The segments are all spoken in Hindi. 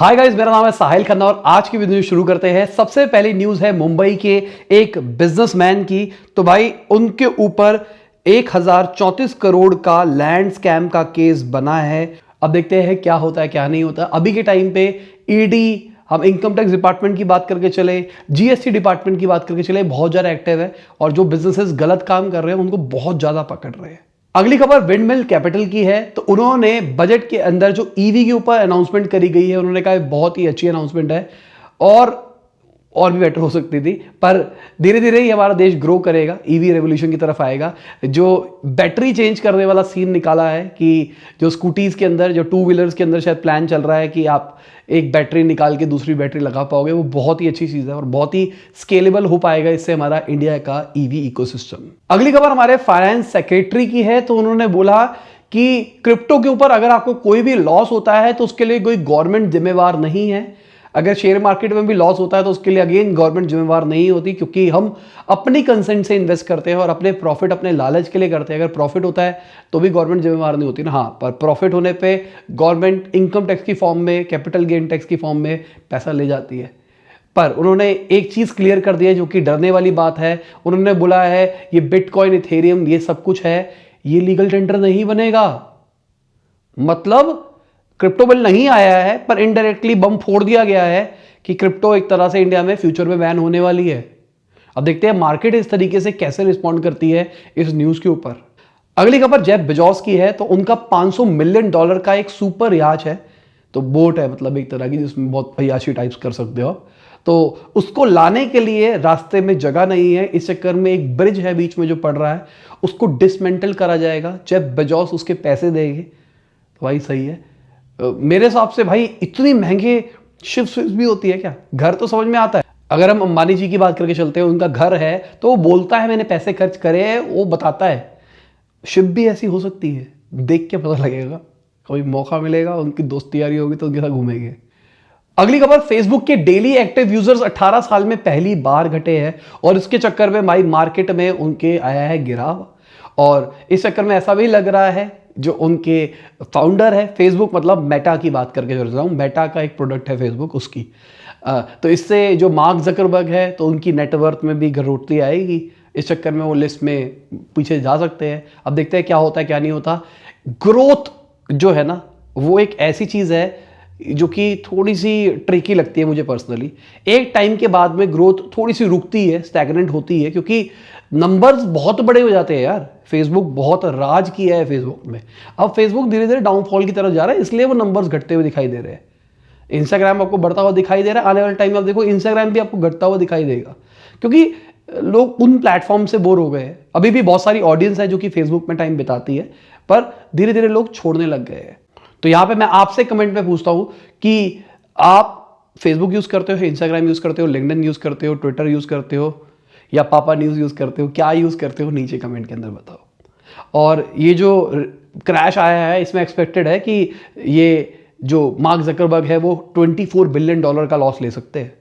हाय गाइस, मेरा नाम है साहिल खन्ना और आज की वीडियो शुरू करते हैं। सबसे पहली न्यूज है मुंबई के एक बिजनेसमैन की। तो भाई उनके ऊपर 1034 करोड़ का लैंड स्कैम का केस बना है। अब देखते हैं क्या होता है क्या नहीं होता। अभी के टाइम पे ईडी, हम इनकम टैक्स डिपार्टमेंट की बात करके चले, जीएसटी डिपार्टमेंट की बात करके चले, बहुत ज्यादा एक्टिव है और जो बिजनेसेस गलत काम कर रहे हैं उनको बहुत ज्यादा पकड़ रहे हैं। अगली खबर विंडमिल कैपिटल की है। तो उन्होंने बजट के अंदर जो ईवी के ऊपर अनाउंसमेंट करी गई है, उन्होंने कहा बहुत ही अच्छी अनाउंसमेंट है और भी बेटर हो सकती थी, पर धीरे धीरे ही हमारा देश ग्रो करेगा, ईवी रेवोल्यूशन की तरफ आएगा। जो बैटरी चेंज करने वाला सीन निकाला है कि जो स्कूटीज के अंदर, जो टू व्हीलर्स के अंदर शायद प्लान चल रहा है कि आप एक बैटरी निकाल के दूसरी बैटरी लगा पाओगे, वो बहुत ही अच्छी चीज है और बहुत ही स्केलेबल हो पाएगा इससे हमारा इंडिया का ईवी इकोसिस्टम। अगली खबर हमारे फाइनेंस सेक्रेटरी की है। तो उन्होंने बोला कि क्रिप्टो के ऊपर अगर आपको कोई भी लॉस होता है तो उसके लिए कोई गवर्नमेंट जिम्मेवार नहीं है। अगर शेयर मार्केट में भी लॉस होता है तो उसके लिए अगेन गवर्नमेंट जिम्मेवार नहीं होती, क्योंकि हम अपनी कंसेंट से इन्वेस्ट करते हैं और अपने प्रॉफिट अपने लालच के लिए करते हैं। अगर प्रॉफिट होता है तो भी गवर्नमेंट जिम्मेवार नहीं होती ना। हाँ, पर प्रॉफिट होने पे गवर्नमेंट इनकम टैक्स की फॉर्म में, कैपिटल गेन टैक्स की फॉर्म में पैसा ले जाती है। पर उन्होंने एक चीज क्लियर कर दी है जो कि डरने वाली बात है। उन्होंने बोला है ये बिटकॉइन, इथेरियम, ये सब कुछ है, ये लीगल टेंडर नहीं बनेगा। मतलब क्रिप्टो बिल नहीं आया है पर इनडायरेक्टली बम फोड़ दिया गया है कि क्रिप्टो एक तरह से इंडिया में फ्यूचर में बैन होने वाली है। अब देखते हैं मार्केट इस तरीके से कैसे रिस्पॉन्ड करती है इस न्यूज के ऊपर। अगली खबर जेफ बेजोस की है। तो उनका $500 मिलियन का एक सुपर याच है, तो बोट है, मतलब एक तरह की जिसमें बहुत भयाशी टाइप्स कर सकते हो। तो उसको लाने के लिए रास्ते में जगह नहीं है, इस चक्कर में एक ब्रिज है बीच में जो पड़ रहा है, उसको डिसमेंटल करा जाएगा। जेफ बेजोस उसके पैसे देंगे, तो भाई सही है। मेरे हिसाब से भाई इतनी महंगे शिप्स भी होती है क्या? घर तो समझ में आता है। अगर हम अंबानी जी की बात करके चलते हैं, उनका घर है तो वो बोलता है मैंने पैसे खर्च करे हैं, वो बताता है। शिप भी ऐसी हो सकती है, देख के पता लगेगा। कभी मौका मिलेगा, उनकी दोस्ती यारी होगी तो उनके साथ घूमेंगे। अगली खबर, फेसबुक के डेली एक्टिव यूजर्स 18 साल में पहली बार घटे हैं और इसके चक्कर में भाई मार्केट में उनके आया है गिराव। और इस चक्कर में ऐसा भी लग रहा है जो उनके फाउंडर है, फेसबुक मतलब मेटा की बात करके चल रहा हूं, मेटा का एक प्रोडक्ट है फेसबुक, उसकी तो इससे जो मार्क जकरबर्ग है तो उनकी नेटवर्थ में भी गिरौती आएगी। इस चक्कर में वो लिस्ट में पीछे जा सकते हैं। अब देखते हैं क्या होता है क्या नहीं होता। ग्रोथ जो है ना, वो एक ऐसी चीज है जो कि थोड़ी सी ट्रिकी लगती है मुझे पर्सनली। एक टाइम के बाद में ग्रोथ थोड़ी सी रुकती है, स्टैग्नेंट होती है, क्योंकि नंबर्स बहुत बड़े हो जाते हैं यार। फेसबुक बहुत राज किया है फेसबुक में। अब फेसबुक धीरे धीरे डाउनफॉल की तरफ जा रहा है, इसलिए वो नंबर्स घटते हुए दिखाई दे रहे हैं। इंस्टाग्राम आपको बढ़ता हुआ दिखाई दे रहा है, आने वाले टाइम में आप देखो इंस्टाग्राम भी आपको घटता हुआ दिखाई देगा, क्योंकि लोग उन प्लेटफॉर्म से बोर हो गए हैं। अभी भी बहुत सारी ऑडियंस है जो कि फेसबुक में टाइम बिताती है, पर धीरे धीरे लोग छोड़ने लग गए हैं। तो यहां पे मैं आपसे कमेंट में पूछता हूं कि आप फेसबुक यूज करते हो, इंस्टाग्राम यूज करते हो, लिंक्डइन यूज करते हो, ट्विटर यूज करते हो, या पापा न्यूज यूज करते हो? क्या यूज करते हो, नीचे कमेंट के अंदर बताओ। और ये जो क्रैश आया है, इसमें एक्सपेक्टेड है कि ये जो मार्क जकरबर्ग है वो $24 बिलियन का लॉस ले सकते हैं।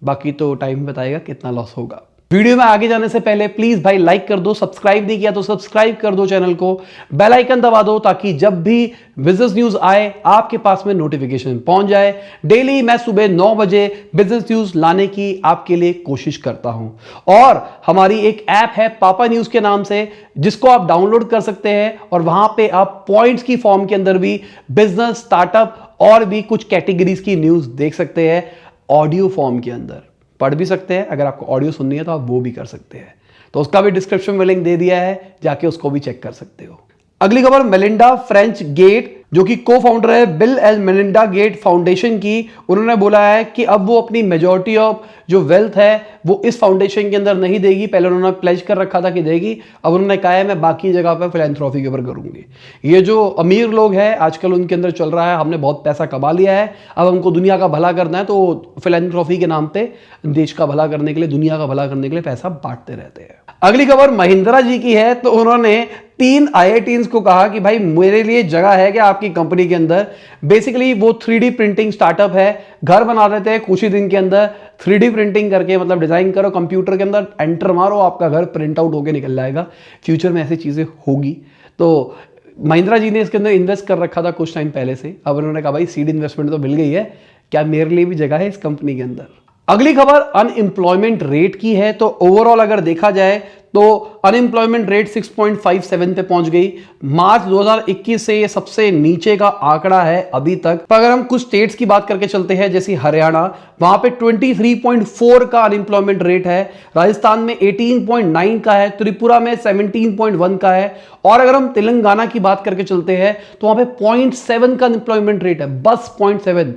बाकी तो टाइम बताएगा कितना लॉस होगा। वीडियो में आगे जाने से पहले प्लीज भाई लाइक कर दो, सब्सक्राइब नहीं किया तो सब्सक्राइब कर दो चैनल को, बेल आइकन दबा दो ताकि जब भी बिजनेस न्यूज आए आपके पास में नोटिफिकेशन पहुंच जाए। डेली मैं सुबह 9 बजे बिजनेस न्यूज लाने की आपके लिए कोशिश करता हूं। और हमारी एक ऐप है पापा न्यूज के नाम से, जिसको आप डाउनलोड कर सकते हैं और वहां पे आप पॉइंट्स की फॉर्म के अंदर भी बिजनेस, स्टार्टअप और भी कुछ कैटेगरीज की न्यूज देख सकते हैं। ऑडियो फॉर्म के अंदर पढ़ भी सकते हैं, अगर आपको ऑडियो सुननी है तो आप वो भी कर सकते हैं। तो उसका भी डिस्क्रिप्शन में लिंक दे दिया है, जाके उसको भी चेक कर सकते हो। अगली खबर, मेलिंडा फ्रेंच गेट जो कि को फाउंडर है Bill and Melinda Gates foundation की, उन्होंने बोला है कि अब वो अपनी मेजॉरिटी ऑफ जो वेल्थ है वो इस फाउंडेशन के अंदर नहीं देगी। पहले उन्होंने प्लेज कर रखा था कि देगी, अब उन्होंने कहा है मैं बाकी जगह पर फिलैंथ्रोफी के ऊपर करूंगी। ये जो अमीर लोग हैं आजकल उनके अंदर चल रहा है, हमने बहुत पैसा कमा लिया है, अब हमको दुनिया का भला करना है, तो फिलैंथ्रोफी के नाम पे देश का भला करने के लिए, दुनिया का भला करने के लिए पैसा बांटते रहते हैं। अगली खबर महिंद्रा जी की है। तो उन्होंने 3 IITs को कहा कि भाई मेरे लिए जगह है कि आपकी कंपनी के अंदर। बेसिकली वो 3D प्रिंटिंग स्टार्टअप है, घर बना देते हैं कुछ ही दिन के अंदर। 3D प्रिंटिंग करके मतलब डिजाइन करो, कंप्यूटर के अंदर एंटर मारो, आपका घर प्रिंट आउट होकर निकल जाएगा। फ्यूचर में ऐसी चीजें होगी। तो महिंद्रा जी ने इसके अंदर इन्वेस्ट कर रखा था कुछ टाइम पहले से। अब उन्होंने कहा भाई सीड इन्वेस्टमेंट तो मिल गई है, क्या मेरे लिए भी जगह है इस कंपनी के अंदर। अगली खबर अनएम्प्लॉयमेंट रेट की है। तो ओवरऑल अगर देखा जाए तो अनएम्प्लॉयमेंट रेट 6.57 पे पहुंच गई। मार्च 2021 से ये सबसे नीचे का आंकड़ा है अभी तक। पर अगर हम कुछ स्टेट्स की बात करके चलते हैं, जैसे हरियाणा, वहां पे 23.4 का अनएम्प्लॉयमेंट रेट है। राजस्थान में 18.9 का है। त्रिपुरा में 17.1 का है। और अगर हम तेलंगाना की बात करके चलते हैं तो वहां पे 0.7 का अनएम्प्लॉयमेंट रेट है, बस 0.7।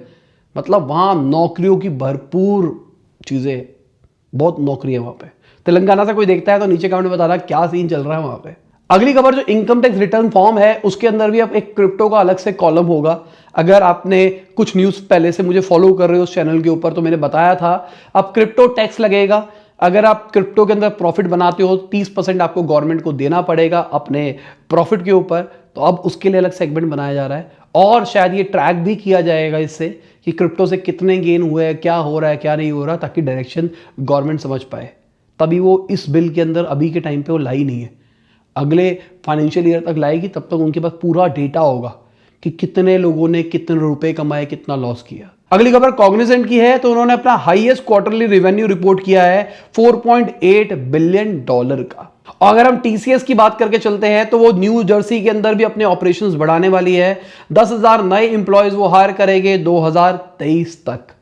मतलब वहां नौकरियों की भरपूर चीजें, बहुत नौकरी है वहां पे। तेलंगाना से कोई देखता है तो नीचे कमेंट में बताना क्या सीन चल रहा है वहां पे। अगली खबर जो इनकम टैक्स रिटर्न फॉर्म है उसके अंदर भी अब एक क्रिप्टो का अलग से कॉलम होगा। अगर आपने कुछ न्यूज पहले से मुझे फॉलो कर रहे हो उस चैनल के ऊपर तो मैंने बताया था अब क्रिप्टो टैक्स लगेगा। अगर आप क्रिप्टो के अंदर प्रॉफिट बनाते हो 30% आपको गवर्नमेंट को देना पड़ेगा अपने प्रॉफिट के ऊपर। तो अब उसके लिए अलग सेगमेंट बनाया जा रहा है और शायद ये ट्रैक भी किया जाएगा इससे कि क्रिप्टो से कितने गेन हुए हैं, क्या हो रहा है क्या नहीं हो रहा, ताकि डायरेक्शन गवर्नमेंट समझ पाए। तभी वो इस बिल के अंदर अभी के टाइम पे वो लाई नहीं है, अगले फाइनेंशियल ईयर तक लाएगी। तब तक उनके पास पूरा डेटा होगा कि कितने लोगों ने कितने रुपए कमाए, कितना लॉस किया। अगली खबर कॉग्निजेंट की है। तो उन्होंने अपना हाईएस्ट क्वार्टरली रेवेन्यू रिपोर्ट किया है $4.8 बिलियन का। और अगर हम टीसीएस की बात करके चलते हैं तो वो न्यू जर्सी के अंदर भी अपने ऑपरेशंस बढ़ाने वाली है। 10,000 नए इंप्लॉयज वो हायर करेंगे 2023 तक।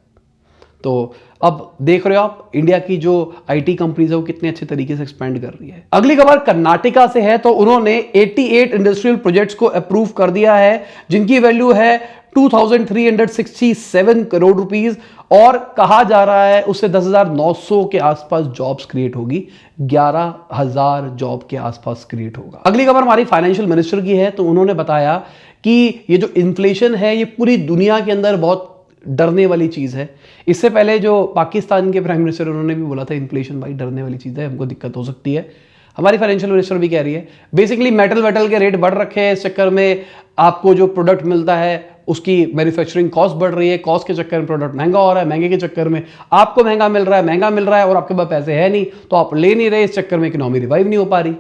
तो अब देख रहे हो आप इंडिया की जो आईटी कंपनीज है वो कितने अच्छे तरीके से एक्सपेंड कर रही है। अगली खबर कर्नाटका से है। तो उन्होंने 88 इंडस्ट्रियल प्रोजेक्ट्स को अप्रूव कर दिया है जिनकी वैल्यू है 2,367 करोड़ रुपीस। और कहा जा रहा है उससे 10,900 के आसपास जॉब्स क्रिएट होगी, 11,000 जॉब के आसपास क्रिएट होगा। अगली खबर हमारी फाइनेंशियल मिनिस्टर की है। तो उन्होंने बताया कि ये जो इन्फ्लेशन है ये पूरी दुनिया के अंदर बहुत डरने वाली चीज है। इससे पहले जो पाकिस्तान के प्राइम मिनिस्टर उन्होंने भी बोला था इन्फ्लेशन भाई डरने वाली चीज है, हमको दिक्कत हो सकती है। हमारी फाइनेंशियल मिनिस्टर भी कह रही है बेसिकली मेटल के रेट बढ़ रखे हैं, इस चक्कर में आपको जो प्रोडक्ट मिलता है उसकी मैन्युफैक्चरिंग कॉस्ट बढ़ रही है, कॉस्ट के चक्कर में प्रोडक्ट महंगा हो रहा है, महंगे के चक्कर में आपको महंगा मिल रहा है और आपके पास पैसे है नहीं तो आप ले नहीं रहे, इस चक्कर में इकोनॉमी रिवाइव नहीं हो पा रही।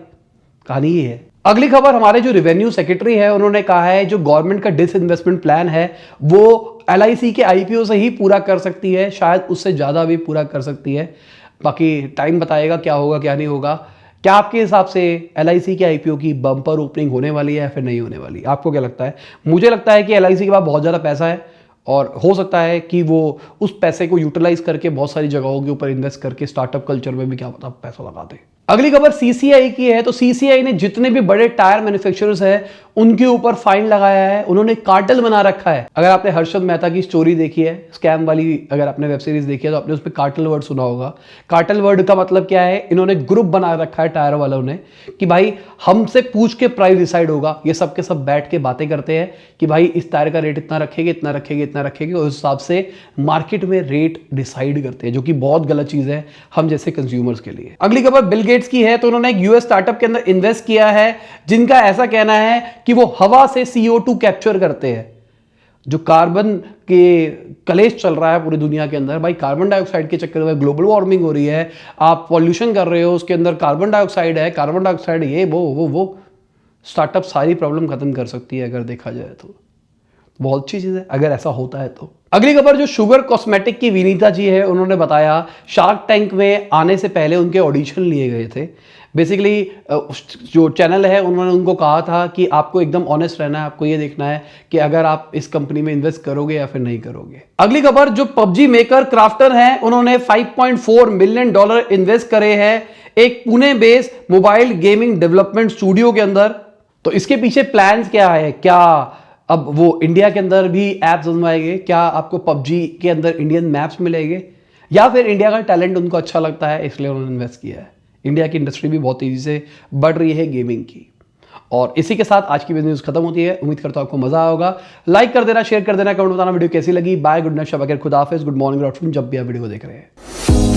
कहानी ये है। अगली खबर हमारे जो रेवेन्यू सेक्रेटरी है उन्होंने कहा है जो गवर्नमेंट का डिसइन्वेस्टमेंट प्लान है वो एलआईसी के आईपीओ से ही पूरा कर सकती है, शायद उससे ज्यादा भी पूरा कर सकती है। बाकी टाइम बताएगा क्या होगा क्या नहीं होगा। क्या आपके हिसाब से एलआईसी के आईपीओ की बम्पर ओपनिंग होने वाली है या फिर नहीं होने वाली? आपको क्या लगता है? मुझे लगता है कि एलआईसी के पास बहुत ज़्यादा पैसा है और हो सकता है कि वो उस पैसे को यूटिलाइज करके बहुत सारी जगहों के ऊपर इन्वेस्ट करके स्टार्टअप कल्चर में भी क्या पता पैसा लगा दे। अगली खबर सीसीआई की है। तो सीसीआई ने जितने भी बड़े टायर मैन्युफैक्चरर्स हैं उनके ऊपर फाइन लगाया है। उन्होंने कार्टेल बना रखा है। अगर आपने हर्षद मेहता की स्टोरी देखी है स्कैम वाली, अगर आपने वेब सीरीज देखी है तो आपने उसमें कार्टेल वर्ड सुना होगा। कार्टेल वर्ड का मतलब क्या है? इन्होंने ग्रुप बना रखा है टायर वालों ने कि भाई हमसे पूछ के प्राइस डिसाइड होगा। ये सब के सब बैठ के बातें करते हैं कि भाई इस टायर का रेट इतना रखेंगे इतना रखेंगे इतना रखेंगे, उस हिसाब से मार्केट में रेट डिसाइड करते हैं, जो कि बहुत गलत चीज है हम जैसे कंज्यूमर्स के लिए। अगली खबर बिल गेट्स की है। तो उन्होंने एक यूएस स्टार्टअप के अंदर इन्वेस्ट किया है जिनका ऐसा कहना है कि वो हवा से CO2 कैप्चर करते हैं। जो कार्बन के कलेश चल रहा है पूरी दुनिया के अंदर, भाई कार्बन डाइऑक्साइड के चक्कर में ग्लोबल वार्मिंग हो रही है, आप पॉल्यूशन कर रहे हो, उसके अंदर कार्बन डाइऑक्साइड है, कार्बन डाइऑक्साइड ये वो स्टार्टअप सारी प्रॉब्लम खत्म कर सकती है अगर देखा जाए तो। बहुत अच्छी चीज है अगर ऐसा होता है तो। अगली खबर जो शुगर कॉस्मेटिक की विनीता जी है उन्होंने बताया शार्क टैंक में आने से पहले उनके ऑडिशन लिए गए थे। बेसिकली जो चैनल है उन्होंने उनको कहा था कि आपको एकदम ऑनेस्ट रहना है, आपको ये देखना है कि अगर आप इस कंपनी में इन्वेस्ट करोगे या फिर नहीं करोगे। अगली खबर जो पबजी मेकर क्राफ्टर हैं उन्होंने $5.4 मिलियन इन्वेस्ट करे हैं एक Pune based mobile gaming development studio के अंदर। तो इसके पीछे प्लान्स क्या है? क्या अब वो इंडिया के अंदर भी ऐप्स बनवाएंगे? क्या आपको पबजी के अंदर इंडियन मैप्स मिलेंगे? या फिर इंडिया का टैलेंट उनको अच्छा लगता है इसलिए उन्होंने इन्वेस्ट किया है? इंडिया की इंडस्ट्री भी बहुत तेजी से बढ़ रही है गेमिंग की। और इसी के साथ आज की न्यूज़ खत्म होती है। उम्मीद करता हूं आपको मजा होगा। लाइक कर देना, शेयर कर देना, कमेंट बताना वीडियो कैसी लगी। बाय, गुड नाइट, शब, खुदा हाफिज़, गुड मॉर्निंग, गुड आफ्टरनून, जब भी आप वीडियो को देख रहे हैं।